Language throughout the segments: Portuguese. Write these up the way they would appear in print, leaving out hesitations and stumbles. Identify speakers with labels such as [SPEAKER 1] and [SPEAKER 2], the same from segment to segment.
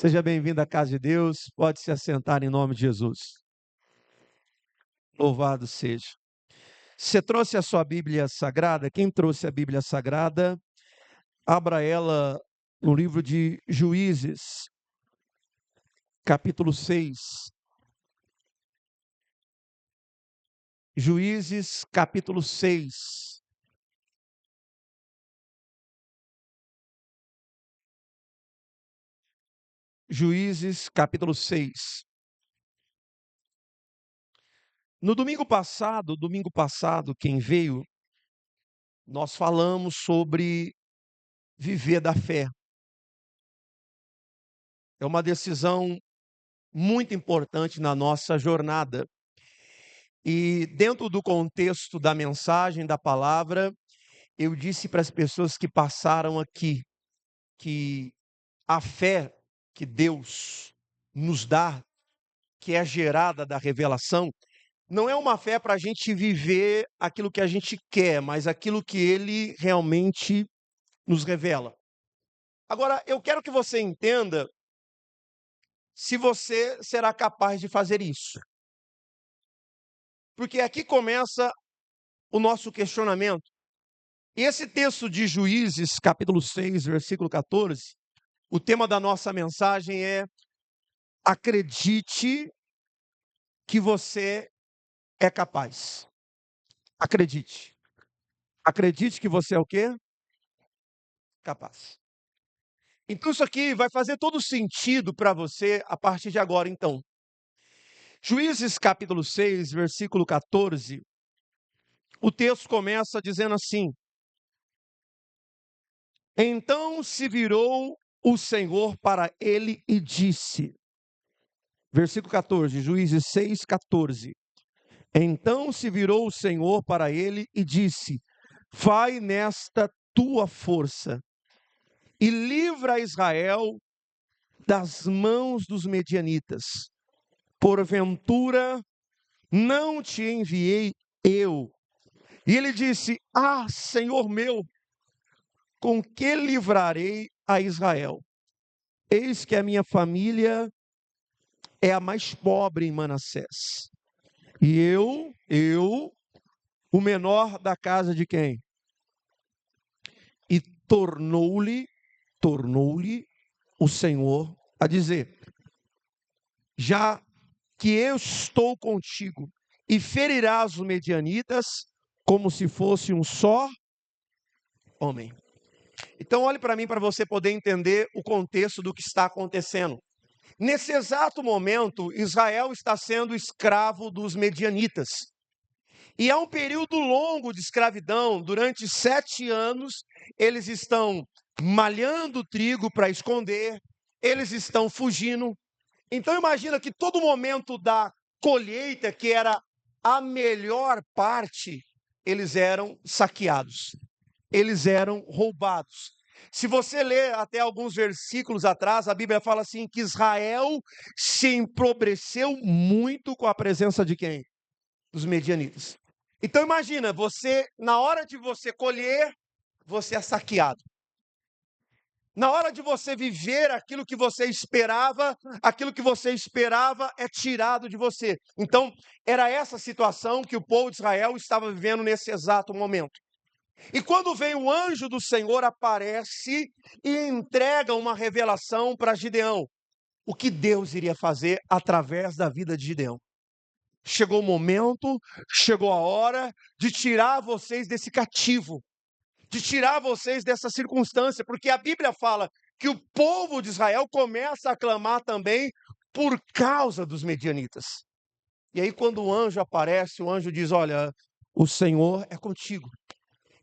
[SPEAKER 1] Seja bem-vindo à casa de Deus. Pode se assentar em nome de Jesus. Louvado seja. Você trouxe a sua Bíblia Sagrada? Quem trouxe a Bíblia Sagrada, abra ela no livro de Juízes, capítulo 6. Juízes, capítulo 6. Juízes, capítulo 6. No domingo passado, quem veio, nós falamos sobre viver da fé. É uma decisão muito importante na nossa jornada. E dentro do contexto da mensagem, da palavra, eu disse para as pessoas que passaram aqui que a fé que Deus nos dá, que é gerada da revelação, não é uma fé para a gente viver aquilo que a gente quer, mas aquilo que Ele realmente nos revela. Agora, eu quero que você entenda se você será capaz de fazer isso. Porque aqui começa o nosso questionamento. E esse texto de Juízes, capítulo 6, versículo 14, o tema da nossa mensagem é: acredite que você é capaz. Acredite. Acredite que você é o quê? Capaz. Então isso aqui vai fazer todo sentido para você a partir de agora, então. Juízes, capítulo 6, versículo 14, o texto começa dizendo assim: então se virou o Senhor para ele e disse, versículo 14, Juízes 6, 14. Então se virou o Senhor para ele e disse: vai nesta tua força e livra Israel das mãos dos medianitas. Porventura não te enviei eu. E ele disse: ah, Senhor meu, com que livrarei a Israel? Eis que a minha família é a mais pobre em Manassés. E eu, o menor da casa de quem? E tornou-lhe o Senhor a dizer: já que eu estou contigo, e ferirás os medianitas como se fosse um só homem. Então olhe para mim para você poder entender o contexto do que está acontecendo. Nesse exato momento, Israel está sendo escravo dos medianitas. E há um período longo de escravidão. Durante 7 anos, eles estão malhando trigo para esconder, eles estão fugindo. Então imagina que todo momento da colheita, que era a melhor parte, eles eram saqueados, eles eram roubados. Se você ler até alguns versículos atrás, a Bíblia fala assim que Israel se empobreceu muito com a presença de quem? Dos medianitas. Então imagina, você, na hora de você colher, você é saqueado. Na hora de você viver aquilo que você esperava é tirado de você. Então, era essa situação que o povo de Israel estava vivendo nesse exato momento. E quando vem o anjo do Senhor, aparece e entrega uma revelação para Gideão. O que Deus iria fazer através da vida de Gideão. Chegou o momento, chegou a hora de tirar vocês desse cativo, de tirar vocês dessa circunstância, porque a Bíblia fala que o povo de Israel começa a clamar também por causa dos medianitas. E aí quando o anjo aparece, o anjo diz: olha, o Senhor é contigo.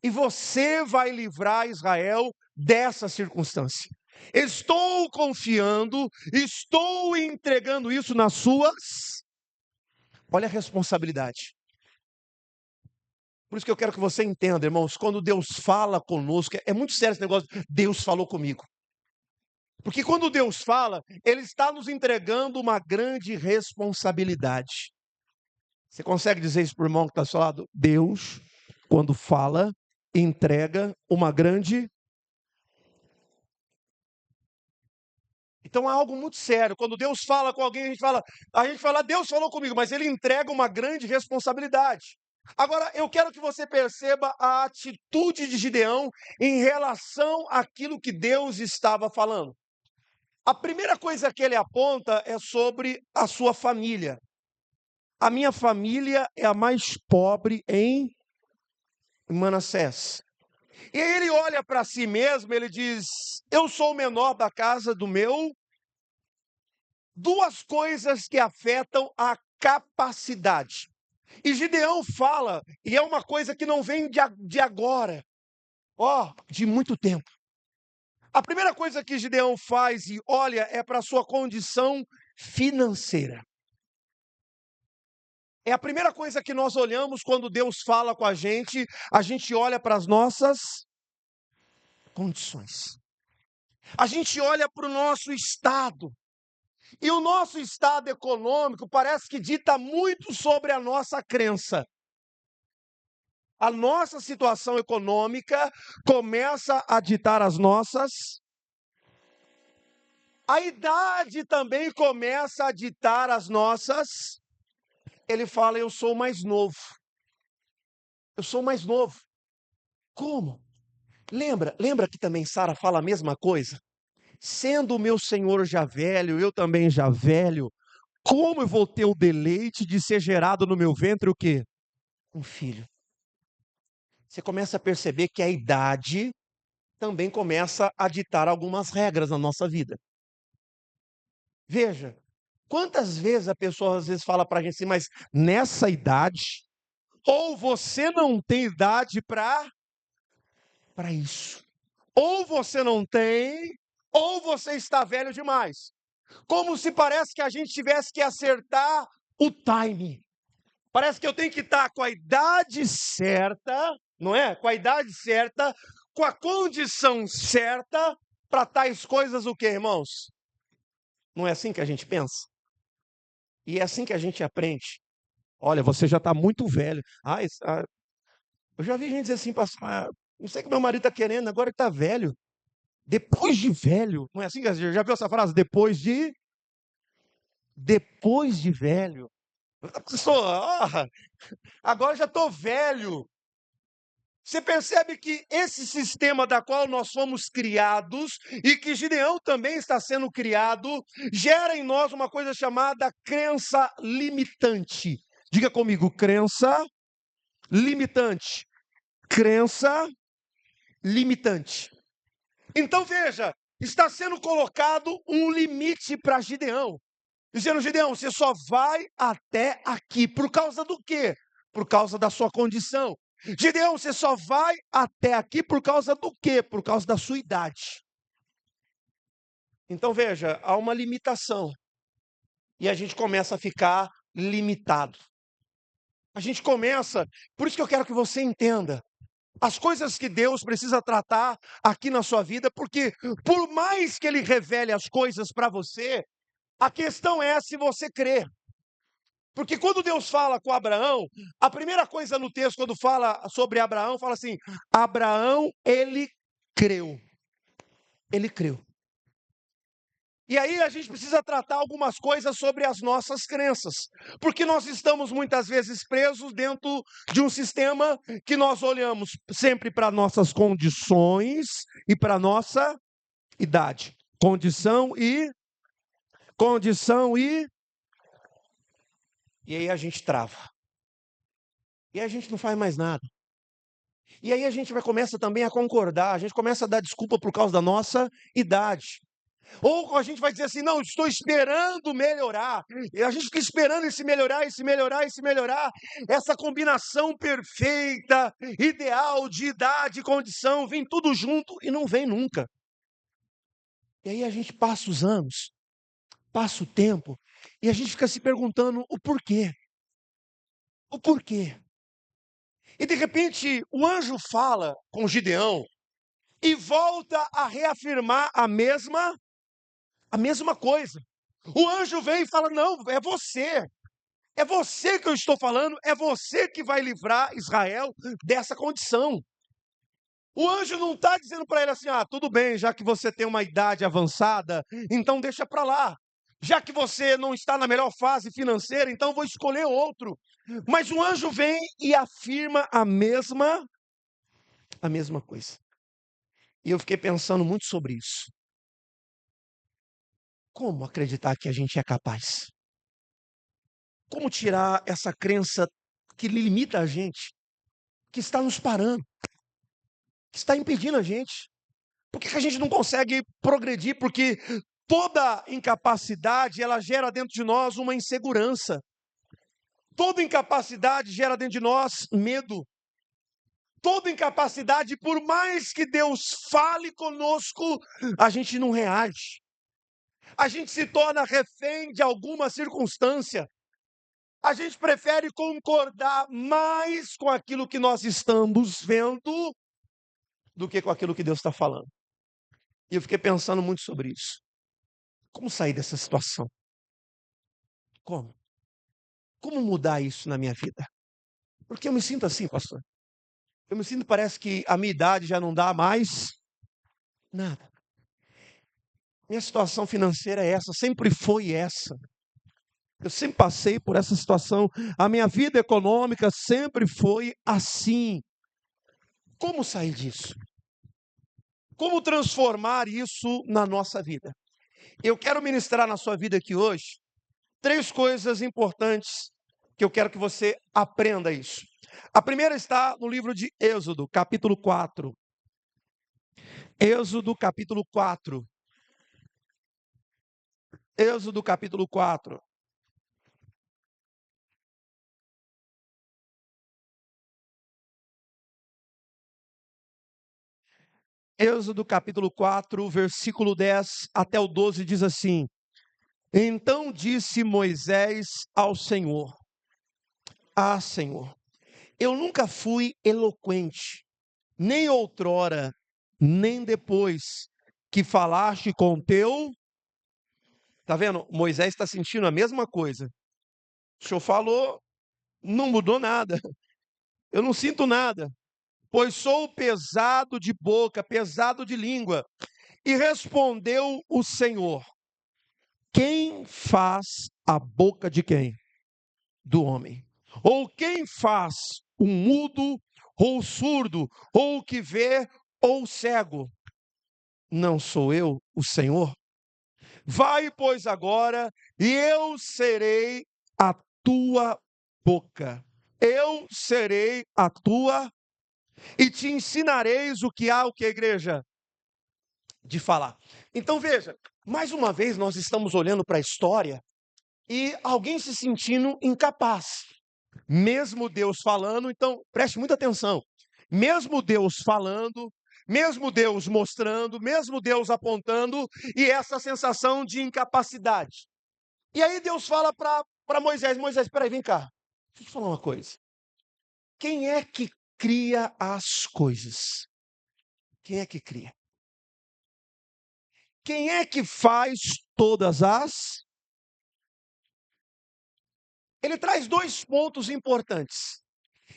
[SPEAKER 1] E você vai livrar Israel dessa circunstância. Estou confiando, estou entregando isso nas suas. Olha a responsabilidade. Por isso que eu quero que você entenda, irmãos, quando Deus fala conosco, é muito sério esse negócio, Deus falou comigo. Porque quando Deus fala, Ele está nos entregando uma grande responsabilidade. Você consegue dizer isso para o irmão que está ao seu lado? Deus, quando fala, entrega uma grande. Então é algo muito sério. Quando Deus fala com alguém, a gente fala, Deus falou comigo, mas ele entrega uma grande responsabilidade. Agora, eu quero que você perceba a atitude de Gideão em relação àquilo que Deus estava falando. A primeira coisa que ele aponta é sobre a sua família. A minha família é a mais pobre em Manassés. E aí ele olha para si mesmo, ele diz: eu sou o menor da casa do meu. Duas coisas que afetam a capacidade. E Gideão fala, e é uma coisa que não vem de agora, de muito tempo. A primeira coisa que Gideão faz e olha é para a sua condição financeira. É a primeira coisa que nós olhamos quando Deus fala com a gente olha para as nossas condições. A gente olha para o nosso estado. E o nosso estado econômico parece que dita muito sobre a nossa crença. A nossa situação econômica começa a ditar as nossas. A idade também começa a ditar as nossas. Ele fala, eu sou mais novo. Eu sou mais novo. Como? Lembra que também Sara fala a mesma coisa? Sendo o meu senhor já velho, eu também já velho, como eu vou ter o deleite de ser gerado no meu ventre o quê? Um filho. Você começa a perceber que a idade também começa a ditar algumas regras na nossa vida. Veja, quantas vezes a pessoa às vezes fala para a gente assim, mas nessa idade, ou você não tem idade para isso, ou você não tem, ou você está velho demais. Como se parece que a gente tivesse que acertar o time. Parece que eu tenho que estar com a idade certa, não é? Com a idade certa, com a condição certa para tais coisas o quê, irmãos? Não é assim que a gente pensa? E é assim que a gente aprende. Olha, você já está muito velho. Eu já vi gente dizer assim, pastor, não sei o que meu marido está querendo, agora que está velho. Depois de velho. Não é assim que já viu essa frase? Depois de velho. Pastor, agora já estou velho. Você percebe que esse sistema da qual nós fomos criados e que Gideão também está sendo criado, gera em nós uma coisa chamada crença limitante. Diga comigo, crença limitante. Crença limitante. Então veja, está sendo colocado um limite para Gideão. Dizendo, Gideão, você só vai até aqui. Por causa do quê? Por causa da sua condição. Gideão, você só vai até aqui por causa do quê? Por causa da sua idade. Então veja, há uma limitação. E a gente começa a ficar limitado. A gente começa, por isso que eu quero que você entenda. As coisas que Deus precisa tratar aqui na sua vida, porque por mais que Ele revele as coisas para você, a questão é se você crê. Porque quando Deus fala com Abraão, a primeira coisa no texto, quando fala sobre Abraão, fala assim: Abraão, ele creu. Ele creu. E aí a gente precisa tratar algumas coisas sobre as nossas crenças. Porque nós estamos muitas vezes presos dentro de um sistema que nós olhamos sempre para nossas condições e para a nossa idade. Condição e. E aí a gente trava. E aí a gente não faz mais nada. E aí a gente começa também a concordar, a gente começa a dar desculpa por causa da nossa idade. Ou a gente vai dizer assim, não, estou esperando melhorar. E a gente fica esperando esse melhorar, esse melhorar, esse melhorar. Essa combinação perfeita, ideal de idade, condição, vem tudo junto e não vem nunca. E aí a gente passa os anos, passa o tempo, e a gente fica se perguntando o porquê. O porquê. E de repente o anjo fala com Gideão e volta a reafirmar a mesma coisa. O anjo vem e fala: não, é você. É você que eu estou falando, é você que vai livrar Israel dessa condição. O anjo não está dizendo para ele assim: ah, tudo bem, já que você tem uma idade avançada, então deixa para lá. Já que você não está na melhor fase financeira, então vou escolher outro. Mas o anjo vem e afirma a mesma coisa. E eu fiquei pensando muito sobre isso. Como acreditar que a gente é capaz? Como tirar essa crença que limita a gente, que está nos parando, que está impedindo a gente? Por que a gente não consegue progredir? Porque toda incapacidade, ela gera dentro de nós uma insegurança. Toda incapacidade gera dentro de nós medo. Toda incapacidade, por mais que Deus fale conosco, a gente não reage. A gente se torna refém de alguma circunstância. A gente prefere concordar mais com aquilo que nós estamos vendo do que com aquilo que Deus está falando. E eu fiquei pensando muito sobre isso. Como sair dessa situação? Como? Como mudar isso na minha vida? Porque eu me sinto assim, pastor. Eu me sinto, parece que a minha idade já não dá mais nada. Minha situação financeira é essa, sempre foi essa. Eu sempre passei por essa situação. A minha vida econômica sempre foi assim. Como sair disso? Como transformar isso na nossa vida? Eu quero ministrar na sua vida aqui hoje 3 coisas importantes que eu quero que você aprenda isso. A primeira está no livro de Êxodo, capítulo 4. Êxodo, capítulo 4. Êxodo, capítulo 4. Êxodo, capítulo 4, versículo 10 até o 12 diz assim: Então disse Moisés ao Senhor: Ah, Senhor, eu nunca fui eloquente, nem outrora, nem depois que falaste com teu. Tá vendo? Moisés está sentindo a mesma coisa. O senhor falou, não mudou nada. Eu não sinto nada, pois sou pesado de boca, pesado de língua. E respondeu o Senhor: Quem faz a boca de quem? Do homem. Ou quem faz o mudo, ou o surdo, ou o que vê, ou o cego? Não sou eu, o Senhor? Vai, pois, agora, e eu serei a tua boca. Eu serei a tua, e te ensinareis o que há, o que a igreja? De falar. Então veja, mais uma vez nós estamos olhando para a história e alguém se sentindo incapaz. Mesmo Deus falando, então preste muita atenção. Mesmo Deus falando, mesmo Deus mostrando, mesmo Deus apontando, e essa sensação de incapacidade. E aí Deus fala para Moisés: Moisés, peraí, vem cá. Deixa eu te falar uma coisa. Quem é que cria as coisas? Quem é que cria? Quem é que faz todas as? Ele traz 2 pontos importantes.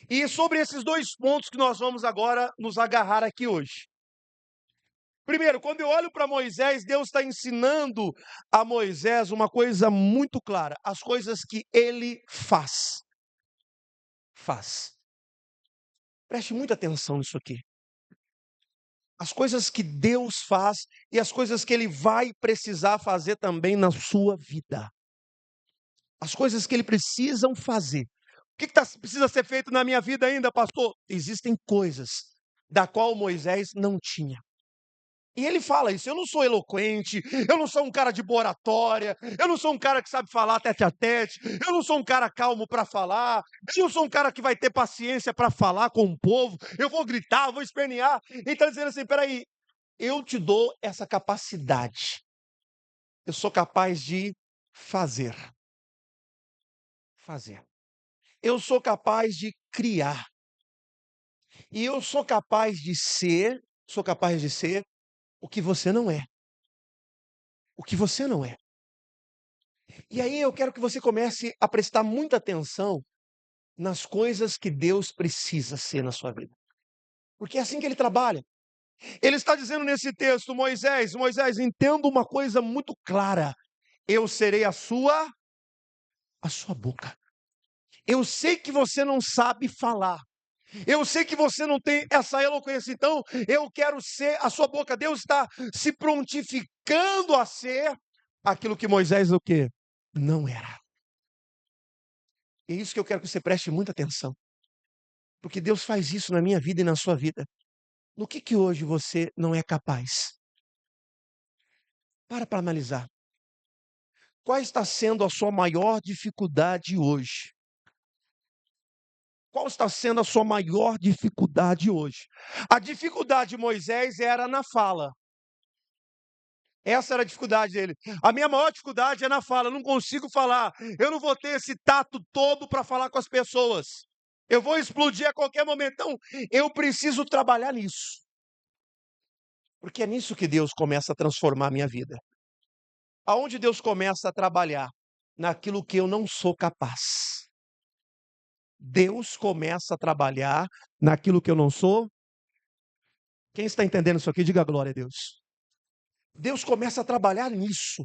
[SPEAKER 1] E sobre esses 2 pontos que nós vamos agora nos agarrar aqui hoje. Primeiro, quando eu olho para Moisés, Deus está ensinando a Moisés uma coisa muito clara: as coisas que ele faz. Faz. Preste muita atenção nisso aqui. As coisas que Deus faz e as coisas que ele vai precisar fazer também na sua vida. As coisas que ele precisam fazer. O que precisa ser feito na minha vida ainda, pastor? Existem coisas da qual Moisés não tinha. E ele fala isso: eu não sou eloquente, eu não sou um cara de boa oratória, eu não sou um cara que sabe falar tete a tete, eu não sou um cara calmo para falar, eu não sou um cara que vai ter paciência para falar com o povo, eu vou gritar, eu vou espernear. Ele está dizendo assim: peraí, eu te dou essa capacidade, eu sou capaz de fazer. Fazer. Eu sou capaz de criar. E eu sou capaz de ser o que você não é. O que você não é. E aí eu quero que você comece a prestar muita atenção nas coisas que Deus precisa ser na sua vida. Porque é assim que ele trabalha. Ele está dizendo nesse texto, Moisés, entenda uma coisa muito clara. Eu serei a sua boca. Eu sei que você não sabe falar. Eu sei que você não tem essa eloquência, então eu quero ser a sua boca. Deus está se prontificando a ser aquilo que Moisés o quê? Não era. É isso que eu quero que você preste muita atenção. Porque Deus faz isso na minha vida e na sua vida. No que hoje você não é capaz? Para analisar. Qual está sendo a sua maior dificuldade hoje? Qual está sendo a sua maior dificuldade hoje? A dificuldade de Moisés era na fala. Essa era a dificuldade dele. A minha maior dificuldade é na fala. Eu não consigo falar. Eu não vou ter esse tato todo para falar com as pessoas. Eu vou explodir a qualquer momento. Então, eu preciso trabalhar nisso. Porque é nisso que Deus começa a transformar a minha vida. Aonde Deus começa a trabalhar? Naquilo que eu não sou capaz. Deus começa a trabalhar naquilo que eu não sou. Quem está entendendo isso aqui, diga glória a Deus. Deus começa a trabalhar nisso,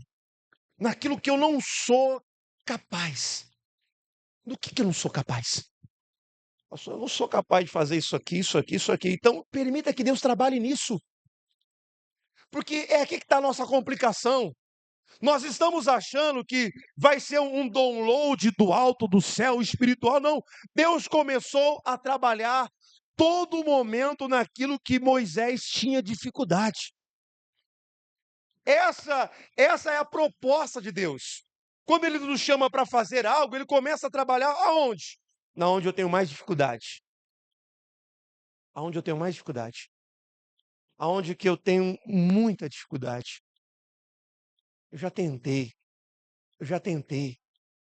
[SPEAKER 1] naquilo que eu não sou capaz. Do que eu não sou capaz? Pastor, eu não sou capaz de fazer isso aqui, isso aqui, isso aqui. Então, permita que Deus trabalhe nisso. Porque é aqui que está a nossa complicação. Nós estamos achando que vai ser um download do alto do céu espiritual. Não. Deus começou a trabalhar todo momento naquilo que Moisés tinha dificuldade. Essa é a proposta de Deus. Quando Ele nos chama para fazer algo, Ele começa a trabalhar aonde? Na onde eu tenho mais dificuldade. Aonde eu tenho mais dificuldade. Aonde que eu tenho muita dificuldade. Eu já tentei.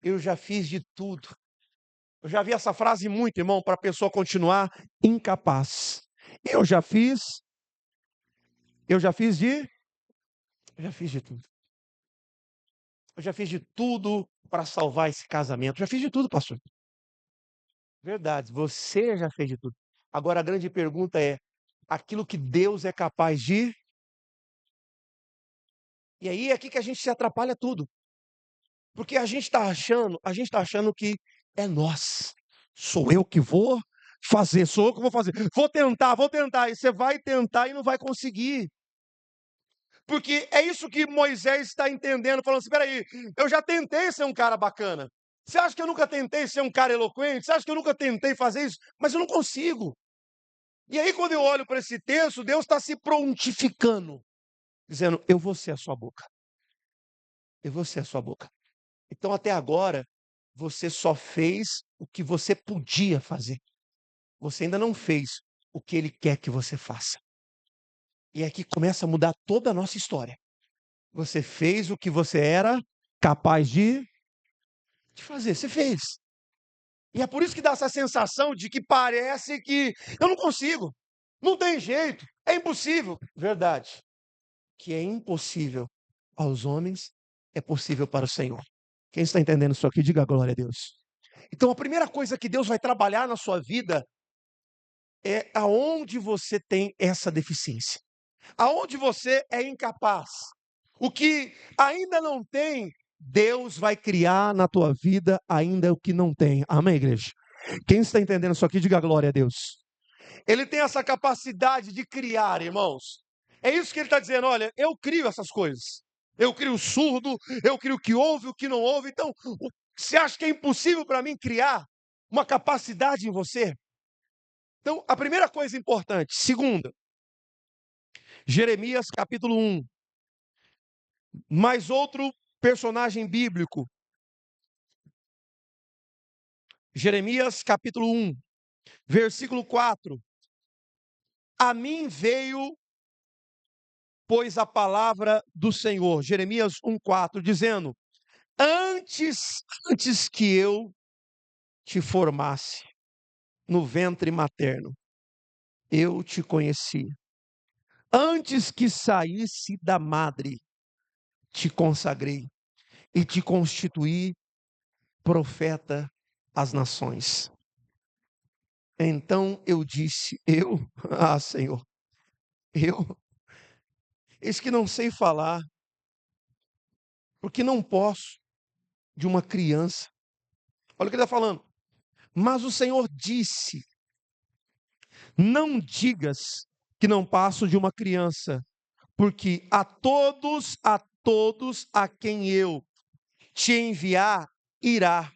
[SPEAKER 1] Eu já fiz de tudo. Eu já vi essa frase muito, irmão, para a pessoa continuar incapaz. Eu já fiz Eu já fiz de tudo. Eu já fiz de tudo para salvar esse casamento. Já fiz de tudo, pastor. Verdade, você já fez de tudo. Agora a grande pergunta é: aquilo que Deus é capaz de. E aí é aqui que a gente se atrapalha tudo. Porque a gente está achando que é nós. Sou eu que vou fazer, sou eu que vou fazer. Vou tentar. E você vai tentar e não vai conseguir. Porque é isso que Moisés está entendendo, falando assim: peraí, eu já tentei ser um cara bacana. Você acha que eu nunca tentei ser um cara eloquente? Você acha que eu nunca tentei fazer isso? Mas eu não consigo. E aí, quando eu olho para esse texto, Deus está se prontificando, dizendo: eu vou ser a sua boca. Eu vou ser a sua boca. Então, até agora, você só fez o que você podia fazer. Você ainda não fez o que Ele quer que você faça. E aqui começa a mudar toda a nossa história. Você fez o que você era capaz de fazer. Você fez. E é por isso que dá essa sensação de que parece que eu não consigo. Não tem jeito. É impossível. Verdade. Que é impossível aos homens, é possível para o Senhor. Quem está entendendo isso aqui, diga glória a Deus. Então, a primeira coisa que Deus vai trabalhar na sua vida é aonde você tem essa deficiência. Aonde você é incapaz. O que ainda não tem, Deus vai criar na tua vida ainda o que não tem. Amém, igreja? Quem está entendendo isso aqui, diga glória a Deus. Ele tem essa capacidade de criar, irmãos. É isso que ele está dizendo: olha, eu crio essas coisas. Eu crio o surdo, eu crio o que ouve, o que não ouve. Então, você acha que é impossível para mim criar uma capacidade em você? Então, a primeira coisa importante. Segunda, Jeremias capítulo 1. Mais outro personagem bíblico. Jeremias capítulo 1, versículo 4. A mim veio, pois, a palavra do Senhor, Jeremias 1,4, dizendo: antes que eu te formasse no ventre materno, eu te conheci. Antes que saísse da madre, te consagrei e te constituí profeta às nações. Então eu disse: Eu? Ah, Senhor, eu? Eis que não sei falar, porque não posso de uma criança. Olha o que ele está falando. Mas o Senhor disse: Não digas que não passo de uma criança, porque a todos a quem eu te enviar, irá.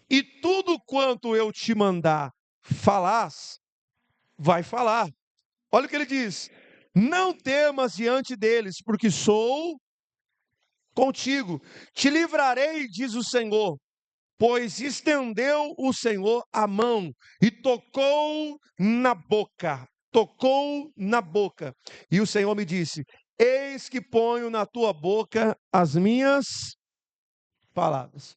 [SPEAKER 1] E tudo quanto eu te mandar falás, vai falar. Olha o que ele diz: Não temas diante deles, porque sou contigo. Te livrarei, diz o Senhor. Pois estendeu o Senhor a mão e tocou na boca. E o Senhor me disse: Eis que ponho na tua boca as minhas palavras.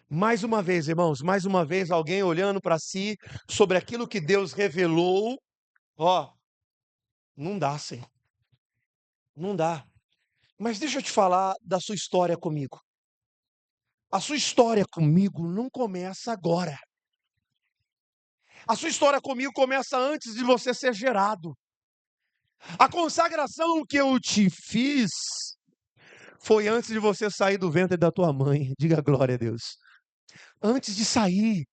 [SPEAKER 1] Mais uma vez, irmãos, mais uma vez, alguém olhando para si sobre aquilo que Deus revelou. Ó, não dá, Senhor, não dá. Mas deixa eu te falar da sua história comigo. A sua história comigo não começa agora. A sua história comigo começa antes de você ser gerado. A consagração que eu te fiz foi antes de você sair do ventre da tua mãe. Diga glória a Deus. Antes de sair.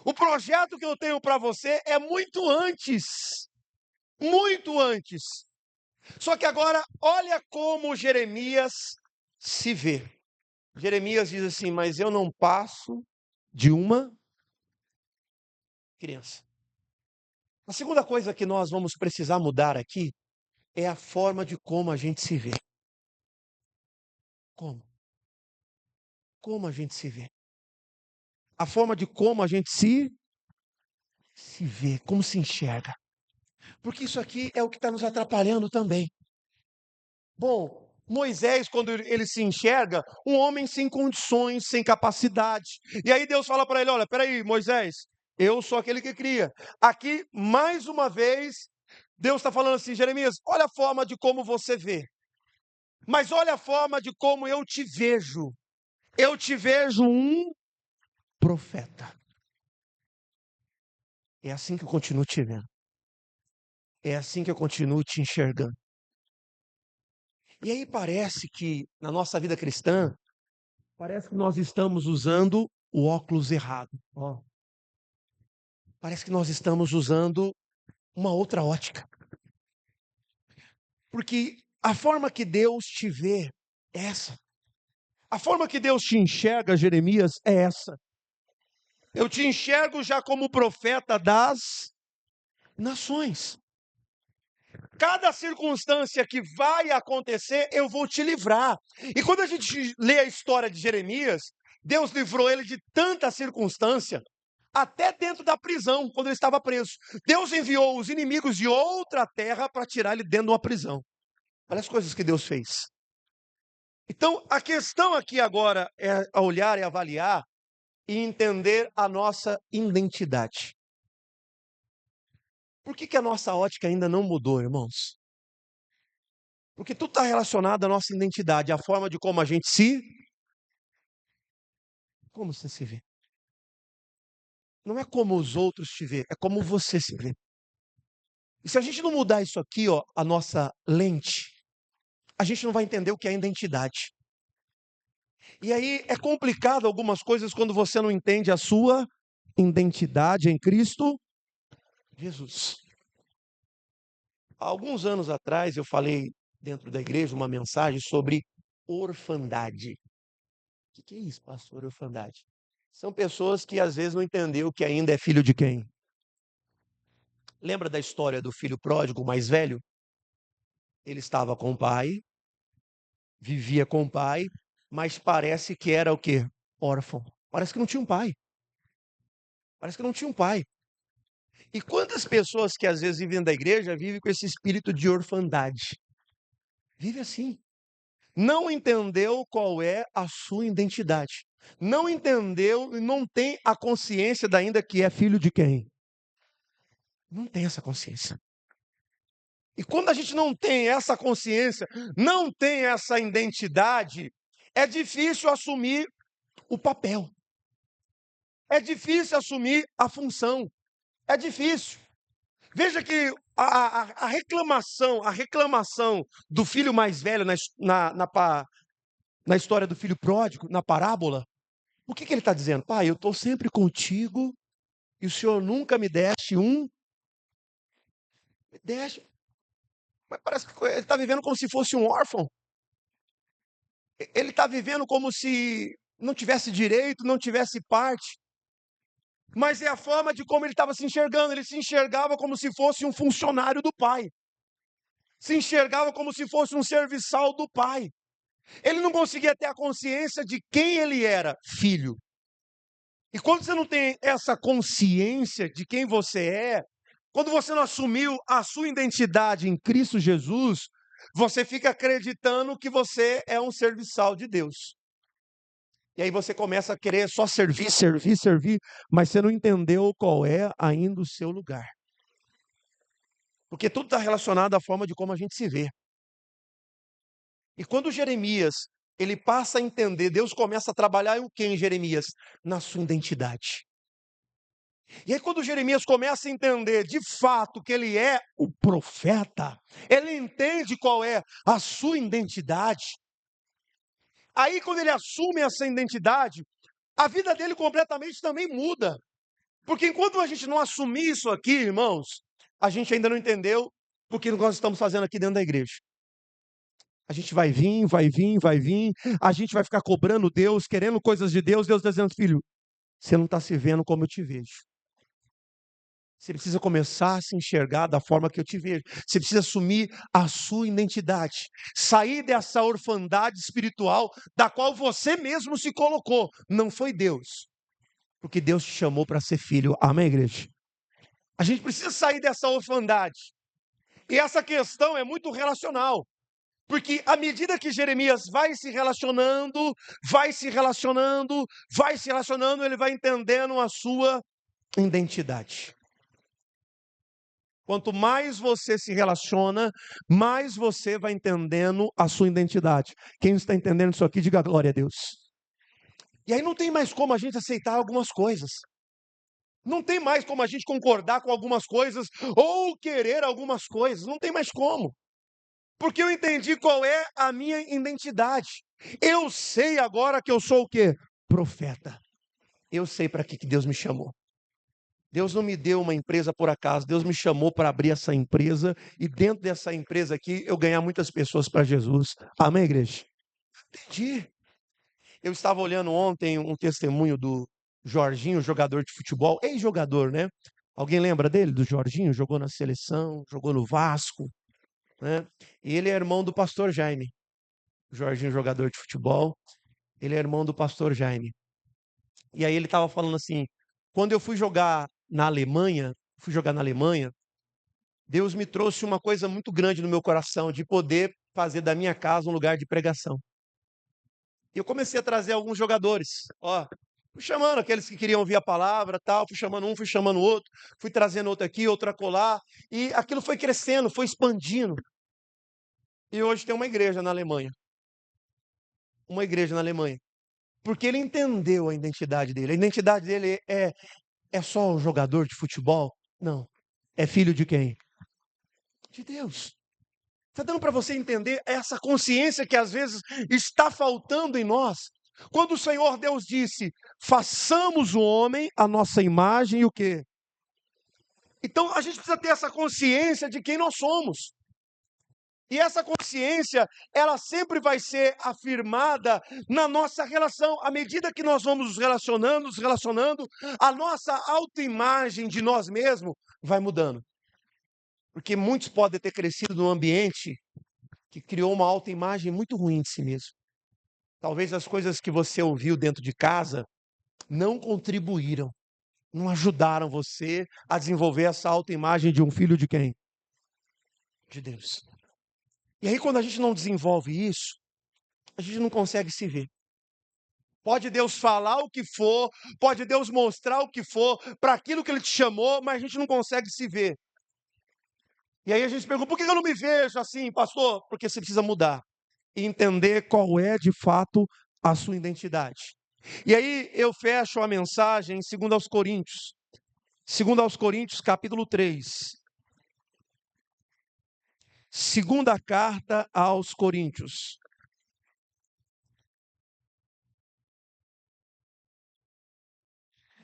[SPEAKER 1] O projeto que eu tenho para você é muito antes. Muito antes. Só que agora, olha como Jeremias se vê. Jeremias diz assim: Mas eu não passo de uma criança. A segunda coisa que nós vamos precisar mudar aqui é a forma de como a gente se vê. Como? Como a gente se vê. A forma de como a gente se vê, como se enxerga. Porque isso aqui é o que está nos atrapalhando também. Bom, Moisés, quando ele se enxerga, um homem sem condições, sem capacidade. E aí Deus fala para ele: Olha, peraí, Moisés, eu sou aquele que cria. Aqui, mais uma vez, Deus está falando assim: Jeremias, olha a forma de como você vê. Mas olha a forma de como eu te vejo. Eu te vejo um profeta. É assim que eu continuo te vendo. É assim que eu continuo te enxergando. E aí parece que, na nossa vida cristã, parece que nós estamos usando o óculos errado. Ó, parece que nós estamos usando uma outra ótica. Porque a forma que Deus te vê é essa. A forma que Deus te enxerga, Jeremias, é essa. Eu te enxergo já como profeta das nações. Cada circunstância que vai acontecer, eu vou te livrar. E quando a gente lê a história de Jeremias, Deus livrou ele de tanta circunstância, até dentro da prisão, quando ele estava preso. Deus enviou os inimigos de outra terra para tirar ele dentro de uma prisão. Olha as coisas que Deus fez. Então, a questão aqui agora é olhar e avaliar e entender a nossa identidade. Por que a nossa ótica ainda não mudou, irmãos? Porque tudo está relacionado à nossa identidade, à forma de como a gente como você se vê. Não é como os outros te vê, é como você se vê. E se a gente não mudar isso aqui, ó, a nossa lente, a gente não vai entender o que é identidade. E aí é complicado algumas coisas quando você não entende a sua identidade em Cristo Jesus. Há alguns anos atrás eu falei dentro da igreja uma mensagem sobre orfandade. O que é isso, pastor, orfandade? São pessoas que às vezes não entenderam que ainda é filho de quem? Lembra da história do filho pródigo mais velho? Ele estava com o pai, vivia com o pai, mas parece que era o quê? Órfão. Parece que não tinha um pai. Parece que não tinha um pai. E quantas pessoas que às vezes vivem da igreja vivem com esse espírito de orfandade? Vive assim. Não entendeu qual é a sua identidade. Não entendeu e não tem a consciência ainda que é filho de quem? Não tem essa consciência. E quando a gente não tem essa consciência, não tem essa identidade, é difícil assumir o papel. É difícil assumir a função. É difícil. Veja que a reclamação do filho mais velho na história do filho pródigo, na parábola, o que ele está dizendo? Pai, eu estou sempre contigo e o Senhor nunca me deste um. Deixa. Mas parece que ele está vivendo como se fosse um órfão. Ele está vivendo como se não tivesse direito, não tivesse parte. Mas é a forma de como ele estava se enxergando. Ele se enxergava como se fosse um funcionário do pai. Se enxergava como se fosse um serviçal do pai. Ele não conseguia ter a consciência de quem ele era, filho. E quando você não tem essa consciência de quem você é, quando você não assumiu a sua identidade em Cristo Jesus, você fica acreditando que você é um serviçal de Deus. E aí você começa a querer só servir, servir, servir, mas você não entendeu qual é ainda o seu lugar. Porque tudo está relacionado à forma de como a gente se vê. E quando Jeremias, ele passa a entender, Deus começa a trabalhar em o que em Jeremias? Na sua identidade. E aí quando Jeremias começa a entender de fato que ele é o profeta, ele entende qual é a sua identidade. Aí quando ele assume essa identidade, a vida dele completamente também muda. Porque enquanto a gente não assumir isso aqui, irmãos, a gente ainda não entendeu o que nós estamos fazendo aqui dentro da igreja. A gente vai vir, vai vir, vai vir, a gente vai ficar cobrando Deus, querendo coisas de Deus, Deus está dizendo, filho, você não está se vendo como eu te vejo. Você precisa começar a se enxergar da forma que eu te vejo. Você precisa assumir a sua identidade. Sair dessa orfandade espiritual da qual você mesmo se colocou. Não foi Deus. Porque Deus te chamou para ser filho. Amém, igreja? A gente precisa sair dessa orfandade. E essa questão é muito relacional. Porque à medida que Jeremias vai se relacionando, vai se relacionando, vai se relacionando, ele vai entendendo a sua identidade. Quanto mais você se relaciona, mais você vai entendendo a sua identidade. Quem está entendendo isso aqui, diga glória a Deus. E aí não tem mais como a gente aceitar algumas coisas. Não tem mais como a gente concordar com algumas coisas ou querer algumas coisas. Não tem mais como. Porque eu entendi qual é a minha identidade. Eu sei agora que eu sou o quê? Profeta. Eu sei para que Deus me chamou. Deus não me deu uma empresa por acaso, Deus me chamou para abrir essa empresa e dentro dessa empresa aqui eu ganhar muitas pessoas para Jesus. Amém, igreja? Entendi. Eu estava olhando ontem um testemunho do Jorginho, jogador de futebol, ex-jogador, né? Alguém lembra dele, do Jorginho? Jogou na seleção, jogou no Vasco, né? E ele é irmão do pastor Jaime. O Jorginho, jogador de futebol, ele é irmão do pastor Jaime. E aí ele estava falando assim, quando eu fui jogar na Alemanha, Deus me trouxe uma coisa muito grande no meu coração, de poder fazer da minha casa um lugar de pregação. E eu comecei a trazer alguns jogadores, ó, fui chamando aqueles que queriam ouvir a palavra, tal, fui chamando um, fui chamando outro, fui trazendo outro aqui, outro acolá, e aquilo foi crescendo, foi expandindo. E hoje tem uma igreja na Alemanha. Uma igreja na Alemanha. Porque ele entendeu a identidade dele. A identidade dele é só um jogador de futebol? Não. É filho de quem? De Deus. Está dando para você entender essa consciência que às vezes está faltando em nós? Quando o Senhor Deus disse, façamos o homem a nossa imagem e o quê? Então a gente precisa ter essa consciência de quem nós somos. E essa consciência, ela sempre vai ser afirmada na nossa relação. À medida que nós vamos nos relacionando, a nossa autoimagem de nós mesmos vai mudando. Porque muitos podem ter crescido num ambiente que criou uma autoimagem muito ruim de si mesmo. Talvez as coisas que você ouviu dentro de casa não contribuíram, não ajudaram você a desenvolver essa autoimagem de um filho de quem? De Deus. E aí, quando a gente não desenvolve isso, a gente não consegue se ver. Pode Deus falar o que for, pode Deus mostrar o que for, para aquilo que Ele te chamou, mas a gente não consegue se ver. E aí a gente pergunta, por que eu não me vejo assim, pastor? Porque você precisa mudar e entender qual é, de fato, a sua identidade. E aí eu fecho a mensagem em 2 aos Coríntios. 2 aos Coríntios, capítulo 3. Segunda carta aos Coríntios.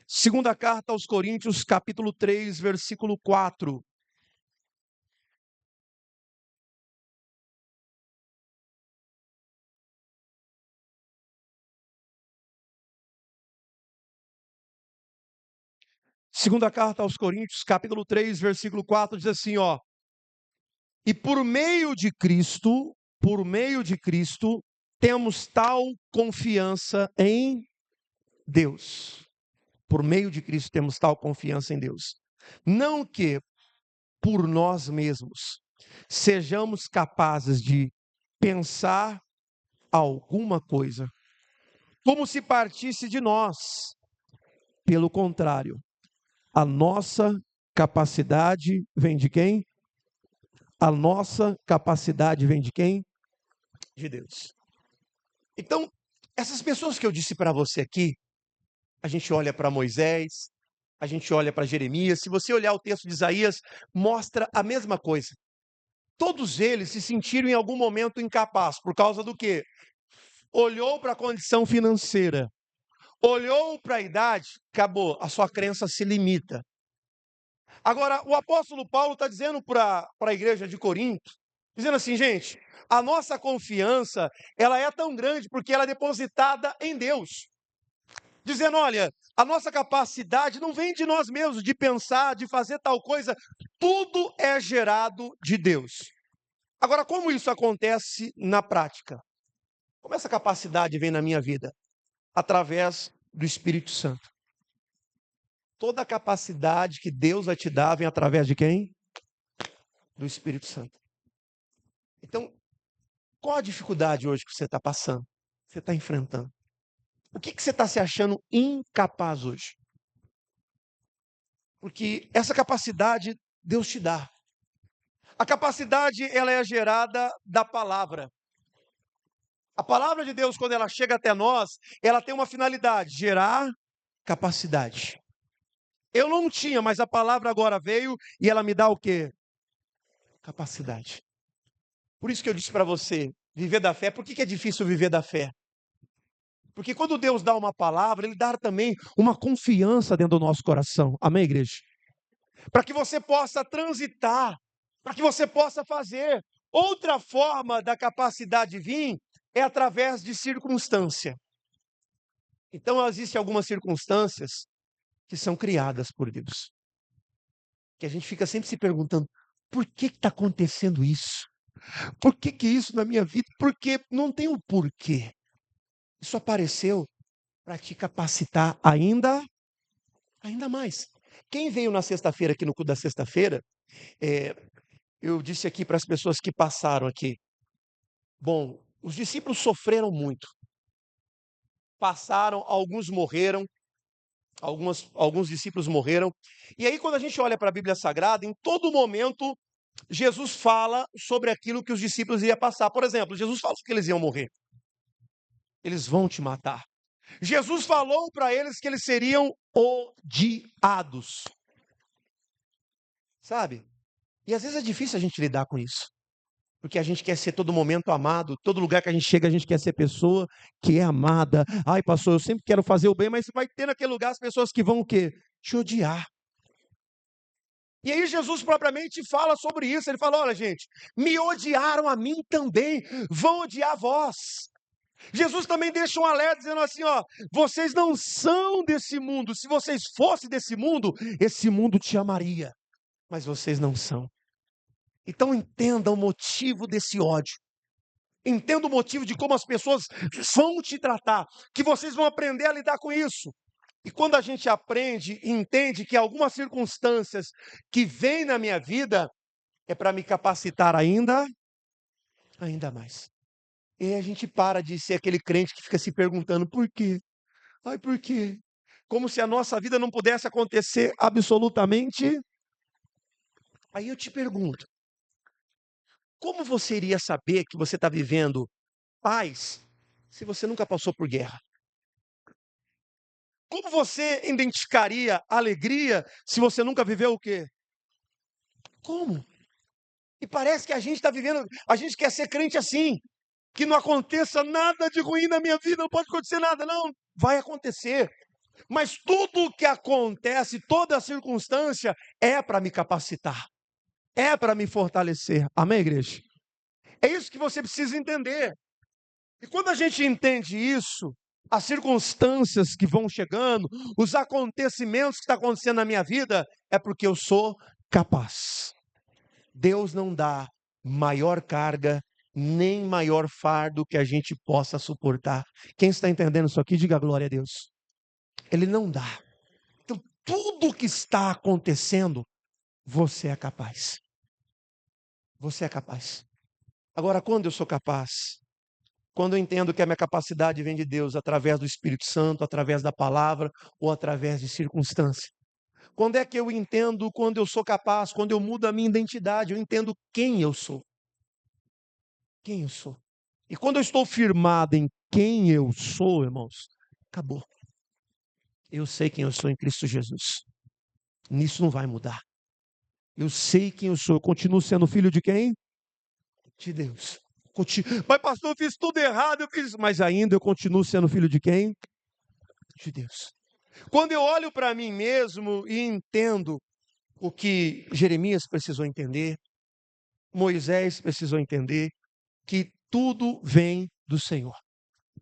[SPEAKER 1] Segunda carta aos Coríntios, capítulo 3, versículo 4. Segunda carta aos Coríntios, capítulo 3, versículo 4, diz assim, ó: E por meio de Cristo, temos tal confiança em Deus. Por meio de Cristo temos tal confiança em Deus. Não que por nós mesmos sejamos capazes de pensar alguma coisa, como se partisse de nós. Pelo contrário, a nossa capacidade vem de quem? A nossa capacidade vem de quem? De Deus. Então, essas pessoas que eu disse para você aqui, a gente olha para Moisés, a gente olha para Jeremias, se você olhar o texto de Isaías, mostra a mesma coisa. Todos eles se sentiram em algum momento incapazes, por causa do quê? Olhou para a condição financeira, olhou para a idade, acabou, a sua crença se limita. Agora, o apóstolo Paulo está dizendo para a igreja de Corinto, dizendo assim, gente, a nossa confiança, ela é tão grande porque ela é depositada em Deus. Dizendo, olha, a nossa capacidade não vem de nós mesmos, de pensar, de fazer tal coisa, tudo é gerado de Deus. Agora, como isso acontece na prática? Como essa capacidade vem na minha vida? Através do Espírito Santo. Toda a capacidade que Deus vai te dar vem através de quem? Do Espírito Santo. Então, qual a dificuldade hoje que você está passando? Você está enfrentando? O que você está se achando incapaz hoje? Porque essa capacidade Deus te dá. A capacidade, ela é gerada da palavra. A palavra de Deus, quando ela chega até nós, ela tem uma finalidade: gerar capacidade. Eu não tinha, mas a palavra agora veio e ela me dá o quê? Capacidade. Por isso que eu disse para você, viver da fé. Por que é difícil viver da fé? Porque quando Deus dá uma palavra, Ele dá também uma confiança dentro do nosso coração. Amém, igreja? Para que você possa transitar, para que você possa fazer. Outra forma da capacidade vir é através de circunstância. Então, existem algumas circunstâncias que são criadas por Deus. Que a gente fica sempre se perguntando, por que está acontecendo isso? Por que isso na minha vida? Porque não tem o porquê. Isso apareceu para te capacitar ainda mais. Quem veio na sexta-feira, aqui no culto da sexta-feira, eu disse aqui para as pessoas que passaram aqui, bom, os discípulos sofreram muito. Passaram, alguns morreram, alguns discípulos morreram. E aí, quando a gente olha para a Bíblia Sagrada, em todo momento, Jesus fala sobre aquilo que os discípulos iam passar. Por exemplo, Jesus fala que eles iam morrer. Eles vão te matar. Jesus falou para eles que eles seriam odiados. Sabe? E às vezes é difícil a gente lidar com isso. Porque a gente quer ser todo momento amado, todo lugar que a gente chega, a gente quer ser pessoa que é amada. Ai, pastor, eu sempre quero fazer o bem, mas vai ter naquele lugar as pessoas que vão o quê? Te odiar. E aí Jesus propriamente fala sobre isso. Ele fala, olha gente, me odiaram a mim também, vão odiar vós. Jesus também deixa um alerta dizendo assim, ó, vocês não são desse mundo. Se vocês fossem desse mundo, esse mundo te amaria. Mas vocês não são. Então entenda o motivo desse ódio. Entenda o motivo de como as pessoas vão te tratar, que vocês vão aprender a lidar com isso. E quando a gente aprende e entende que algumas circunstâncias que vêm na minha vida é para me capacitar ainda mais. E aí a gente para de ser aquele crente que fica se perguntando por quê? Ai, por quê? Como se a nossa vida não pudesse acontecer absolutamente. Aí eu te pergunto, como você iria saber que você está vivendo paz se você nunca passou por guerra? Como você identificaria alegria se você nunca viveu o quê? Como? E parece que a gente está vivendo, a gente quer ser crente assim, que não aconteça nada de ruim na minha vida, não pode acontecer nada, não, vai acontecer. Mas tudo o que acontece, toda circunstância, é para me capacitar, é para me fortalecer. Amém, igreja? É isso que você precisa entender. E quando a gente entende isso, as circunstâncias que vão chegando, os acontecimentos que estão acontecendo na minha vida, é porque eu sou capaz. Deus não dá maior carga, nem maior fardo que a gente possa suportar. Quem está entendendo isso aqui, diga glória a Deus. Ele não dá. Então, tudo que está acontecendo, você é capaz. Você é capaz. Agora, quando eu sou capaz? Quando eu entendo que a minha capacidade vem de Deus através do Espírito Santo, através da palavra ou através de circunstância. Quando é que eu entendo quando eu sou capaz, quando eu mudo a minha identidade, eu entendo quem eu sou. Quem eu sou. E quando eu estou firmado em quem eu sou, irmãos, acabou. Eu sei quem eu sou em Cristo Jesus. Nisso não vai mudar. Eu sei quem eu sou. Eu continuo sendo filho de quem? De Deus. Mas pastor, eu fiz tudo errado, mas ainda eu continuo sendo filho de quem? De Deus. Quando eu olho para mim mesmo e entendo o que Jeremias precisou entender, Moisés precisou entender, que tudo vem do Senhor.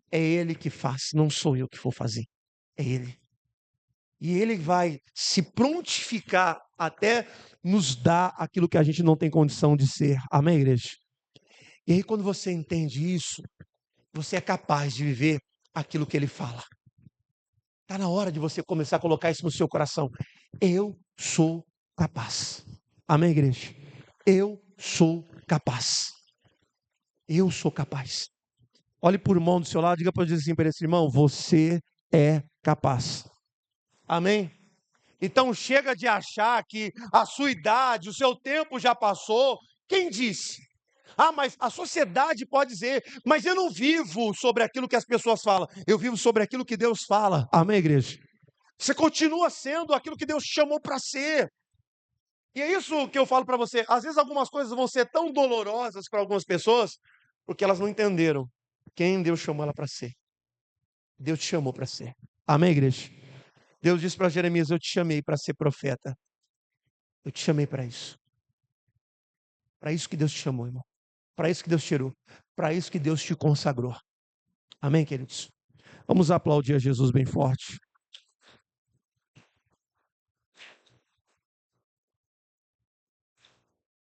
[SPEAKER 1] É Ele que faz, não sou eu que vou fazer. É Ele. E Ele vai se prontificar até nos dar aquilo que a gente não tem condição de ser. Amém, igreja? E aí, quando você entende isso, você é capaz de viver aquilo que Ele fala. Está na hora de você começar a colocar isso no seu coração. Eu sou capaz. Amém, igreja? Eu sou capaz. Eu sou capaz. Olhe por irmão do seu lado, diga para assim para esse irmão, você é capaz. Amém? Então chega de achar que a sua idade, o seu tempo já passou. Quem disse? Ah, mas a sociedade pode dizer, mas eu não vivo sobre aquilo que as pessoas falam, eu vivo sobre aquilo que Deus fala. Amém, igreja? Você continua sendo aquilo que Deus te chamou para ser. E é isso que eu falo para você. Às vezes algumas coisas vão ser tão dolorosas para algumas pessoas, porque elas não entenderam quem Deus chamou ela para ser. Deus te chamou para ser. Amém, igreja? Deus disse para Jeremias, eu te chamei para ser profeta. Eu te chamei para isso. Para isso que Deus te chamou, irmão. Para isso que Deus te tirou. Para isso que Deus te consagrou. Amém, queridos? Vamos aplaudir a Jesus bem forte.